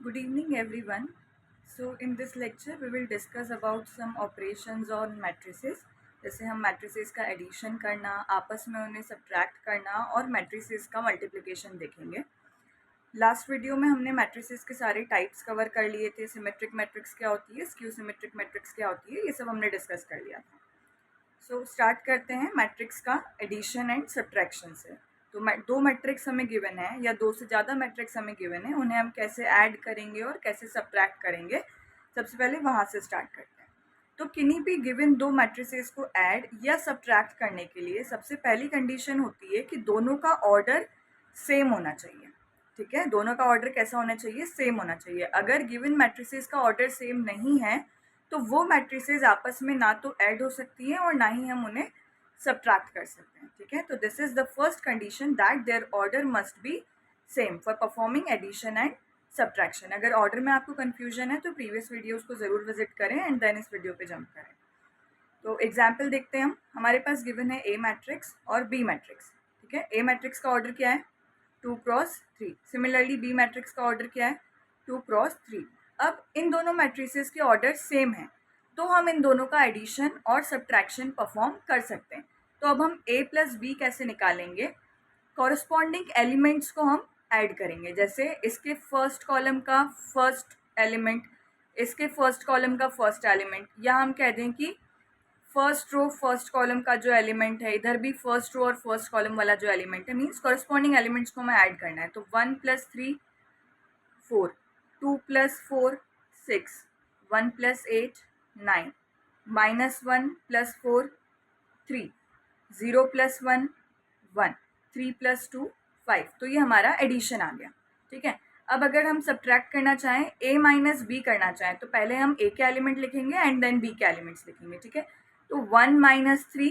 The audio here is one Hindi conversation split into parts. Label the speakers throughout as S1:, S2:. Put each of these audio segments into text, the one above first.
S1: Good evening, everyone. So, in this lecture, we will discuss about some operations on matrices. जैसे हम matrices का addition करना, आपस में उन्हें subtract करना और matrices का multiplication देखेंगे. लास्ट वीडियो में हमने matrices के सारे टाइप्स कवर कर लिए थे. सिमेट्रिक मैट्रिक्स क्या होती है, स्क्यू सिमेट्रिक मैट्रिक्स क्या होती है, ये सब हमने डिस्कस कर लिया था. सो स्टार्ट करते हैं मैट्रिक्स का एडिशन एंड सब्ट्रैक्शन से. तो दो मैट्रिक्स हमें गिवन है या दो से ज़्यादा मैट्रिक्स हमें गिवन है, उन्हें हम कैसे ऐड करेंगे और कैसे सब्ट्रैक्ट करेंगे, सबसे पहले वहाँ से स्टार्ट करते हैं. तो किन्हीं भी गिवन दो मैट्रिसेस को ऐड या सब्ट्रैक्ट करने के लिए सबसे पहली कंडीशन होती है कि दोनों का ऑर्डर सेम होना चाहिए. ठीक है, दोनों का ऑर्डर कैसा होना चाहिए, सेम होना चाहिए. अगर गिवन मैट्रिसेस का ऑर्डर सेम नहीं है तो वो मैट्रिसेस आपस में ना तो ऐड हो सकती हैं और ना ही हम उन्हें सब्ट्रैक्ट कर सकते हैं. ठीक है, तो this is the first condition that their order must be same for performing addition and subtraction. अगर ऑर्डर में आपको कन्फ्यूजन है तो प्रीवियस वीडियोस को ज़रूर विजिट करें एंड देन इस वीडियो पे जंप करें. तो एग्जाम्पल देखते हैं हम. हमारे पास गिवन है ए मैट्रिक्स और बी मैट्रिक्स. ठीक है, ए मैट्रिक्स का ऑर्डर क्या है, 2x3. सिमिलरली बी मैट्रिक्स का ऑर्डर क्या है, 2x3. अब इन दोनों मैट्रिसेस के ऑर्डर सेम हैं तो हम इन दोनों का एडिशन और सब्ट्रैक्शन परफॉर्म कर सकते हैं. तो अब हम a प्लस बी कैसे निकालेंगे, कॉरस्पॉन्डिंग एलिमेंट्स को हम ऐड करेंगे. जैसे इसके फर्स्ट कॉलम का फर्स्ट एलिमेंट, इसके फर्स्ट कॉलम का फर्स्ट एलिमेंट, या हम कह दें कि फर्स्ट रो फर्स्ट कॉलम का जो एलिमेंट है, इधर भी फर्स्ट रो और फर्स्ट कॉलम वाला जो एलिमेंट है, मीन्स कॉरस्पॉन्डिंग एलिमेंट्स को हमें ऐड करना है. तो 1 + 3 4, 2 + 4 6, 1 + 8 9, -1 + 4 3, 0 + 1 1, 3 + 2 5. तो ये हमारा एडिशन आ गया. ठीक है, अब अगर हम सब्ट्रैक्ट करना चाहें, a माइनस बी करना चाहें, तो पहले हम a के एलिमेंट लिखेंगे एंड देन b के एलिमेंट्स लिखेंगे. ठीक है, तो 1 - 3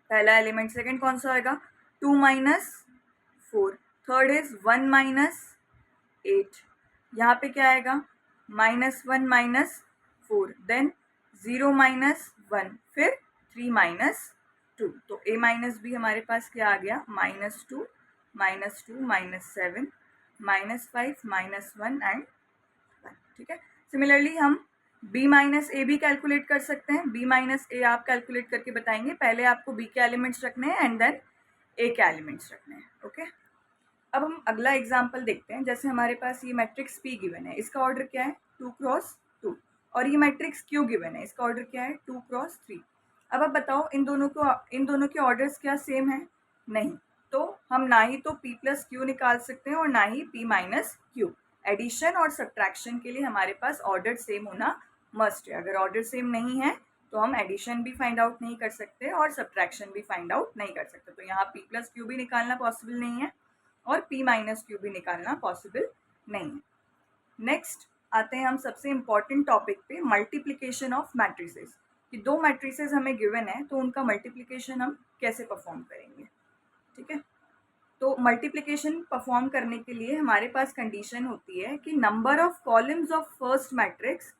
S1: पहला एलिमेंट, सेकंड कौन सा होगा, 2 - 4, थर्ड इज 1 - 8. यहाँ पे क्या आएगा, -1 - 4, देन 0 - 1, फिर 3 - 2. तो a माइनस बी हमारे पास क्या आ गया, -2 - 2 -7 -5 -1 एंड 1. ठीक है, सिमिलरली हम b माइनस ए भी कैलकुलेट कर सकते हैं. b माइनस ए आप कैलकुलेट करके बताएंगे. पहले आपको b के एलिमेंट्स रखने हैं एंड देन a के एलिमेंट्स रखने हैं. ओके, अब हम अगला एग्जाम्पल देखते हैं. जैसे हमारे पास ये मैट्रिक्स P गिवन है, इसका ऑर्डर क्या है, 2x2. और ये मैट्रिक्स Q गिवन है, इसका ऑर्डर क्या है, 2x3. अब आप बताओ इन दोनों के ऑर्डर्स क्या सेम है, नहीं. तो हम ना ही तो P + Q निकाल सकते हैं और ना ही P - Q. एडिशन और सब्ट्रैक्शन के लिए हमारे पास ऑर्डर सेम होना मस्ट है. अगर ऑर्डर सेम नहीं है तो हम एडिशन भी फाइंड आउट नहीं कर सकते और सब्ट्रैक्शन भी फाइंड आउट नहीं कर सकते. तो यहाँ P + Q भी निकालना पॉसिबल नहीं है और P - Q भी निकालना पॉसिबल नहीं है. नेक्स्ट आते हैं हम सबसे इम्पॉर्टेंट टॉपिक पे, मल्टीप्लिकेशन ऑफ मैट्रिसेस. कि दो मैट्रिसेस हमें गिवन है तो उनका मल्टीप्लिकेशन हम कैसे परफॉर्म करेंगे. ठीक है, तो मल्टीप्लिकेशन परफॉर्म करने के लिए हमारे पास कंडीशन होती है कि number of columns of first matrix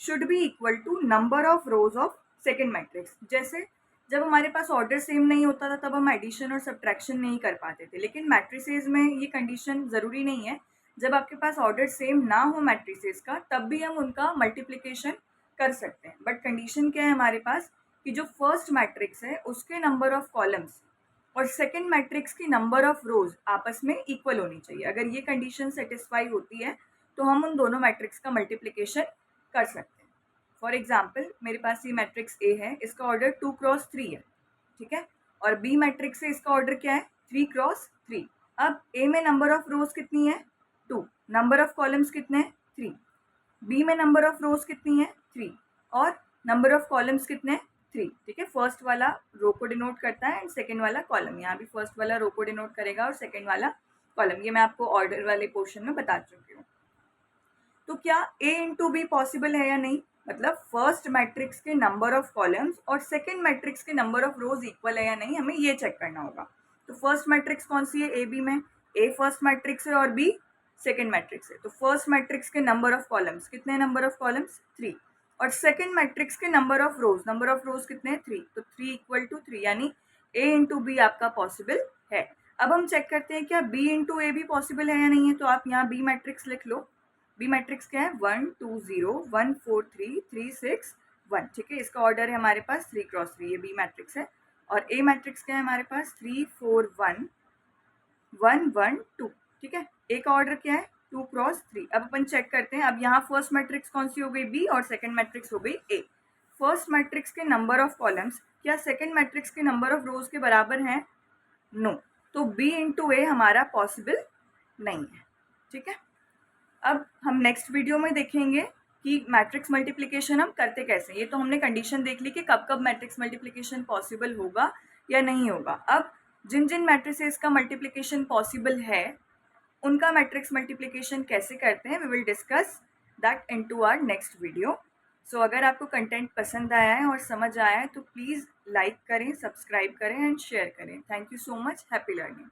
S1: should be equal to number of rows of second matrix. जैसे जब हमारे पास ऑर्डर सेम नहीं होता था तब हम एडिशन और सब्ट्रैक्शन नहीं कर पाते थे, लेकिन मैट्रिसेस में ये कंडीशन ज़रूरी नहीं है. जब आपके पास ऑर्डर सेम ना हो मैट्रिसेस का तब भी हम उनका मल्टीप्लिकेशन कर सकते हैं. बट कंडीशन क्या है हमारे पास, कि जो फर्स्ट मैट्रिक्स है उसके नंबर ऑफ कॉलम्स और सेकेंड मैट्रिक्स की नंबर ऑफ रोज आपस में इक्वल होनी चाहिए. अगर ये कंडीशन सेटिस्फाई होती है तो हम उन दोनों मैट्रिक्स का मल्टीप्लिकेशन कर सकते हैं. फॉर एग्जाम्पल मेरे पास ये मैट्रिक्स ए है, इसका ऑर्डर 2x3 है. ठीक है, और बी मैट्रिक्स है, इसका ऑर्डर क्या है, 3x3. अब ए में नंबर ऑफ रोज कितनी है, 2, नंबर ऑफ कॉलम्स कितने हैं, 3. बी में नंबर ऑफ रोज कितनी है, 3, और नंबर ऑफ कॉलम्स कितने हैं, 3. ठीक है, फर्स्ट वाला रो को डिनोट करता है एंड सेकेंड वाला कॉलम. यहाँ भी फर्स्ट वाला रो को डिनोट करेगा और सेकेंड वाला कॉलम. ये मैं आपको ऑर्डर वाले पोर्शन में बता चुकी हूँ. तो क्या a इंटू बी पॉसिबल है या नहीं, मतलब फर्स्ट मैट्रिक्स के नंबर ऑफ कॉलम्स और सेकेंड मैट्रिक्स के नंबर ऑफ रोज इक्वल है या नहीं, हमें ये चेक करना होगा. तो फर्स्ट मैट्रिक्स कौन सी है, ए बी में ए फर्स्ट मैट्रिक्स है और बी सेकेंड मैट्रिक्स है. तो फर्स्ट मैट्रिक्स के नंबर ऑफ कॉलम्स कितने, नंबर ऑफ कॉलम्स 3, और सेकेंड मैट्रिक्स के नंबर ऑफ रोज कितने हैं, 3. तो 3 = 3, यानी a इंटू बी आपका पॉसिबल है. अब हम चेक करते हैं क्या बी इंटू ए भी पॉसिबल है या नहीं है, तो आप यहाँ बी मैट्रिक्स लिख लो। बी मैट्रिक्स क्या है, 1 2 0 1 4 3 3 6 1, ठीक है। इसका ऑर्डर है हमारे पास 3 क्रॉस 3, ये बी मैट्रिक्स है। और ए मैट्रिक्स क्या है हमारे पास, 3 4 1 1 1 2, ठीक है। ए का ऑर्डर क्या है, 2 क्रॉस 3। अब अपन चेक करते हैं, अब यहाँ फर्स्ट मैट्रिक्स कौन सी हो गई, बी, और सेकंड मैट्रिक्स हो गई ए। फर्स्ट मैट्रिक्स के नंबर ऑफ कॉलम्स क्या सेकंड मैट्रिक्स के नंबर ऑफ रोज के बराबर हैं, नो, तो बी इंटू ए हमारा पॉसिबल नहीं है, ठीक है। अब हम नेक्स्ट वीडियो में देखेंगे कि मैट्रिक्स मल्टीप्लिकेशन हम करते कैसे। ये तो हमने कंडीशन देख ली कि कब कब मैट्रिक्स मल्टीप्लिकेशन पॉसिबल होगा या नहीं होगा। अब जिन जिन मैट्रिसेस का मल्टीप्लिकेशन पॉसिबल है उनका मैट्रिक्स मल्टीप्लिकेशन कैसे करते हैं, we will discuss that into our next video. So अगर आपको कंटेंट पसंद आया है और समझ आया है तो प्लीज़ लाइक करें, सब्सक्राइब करें एंड शेयर करें। Thank you so much, happy learning.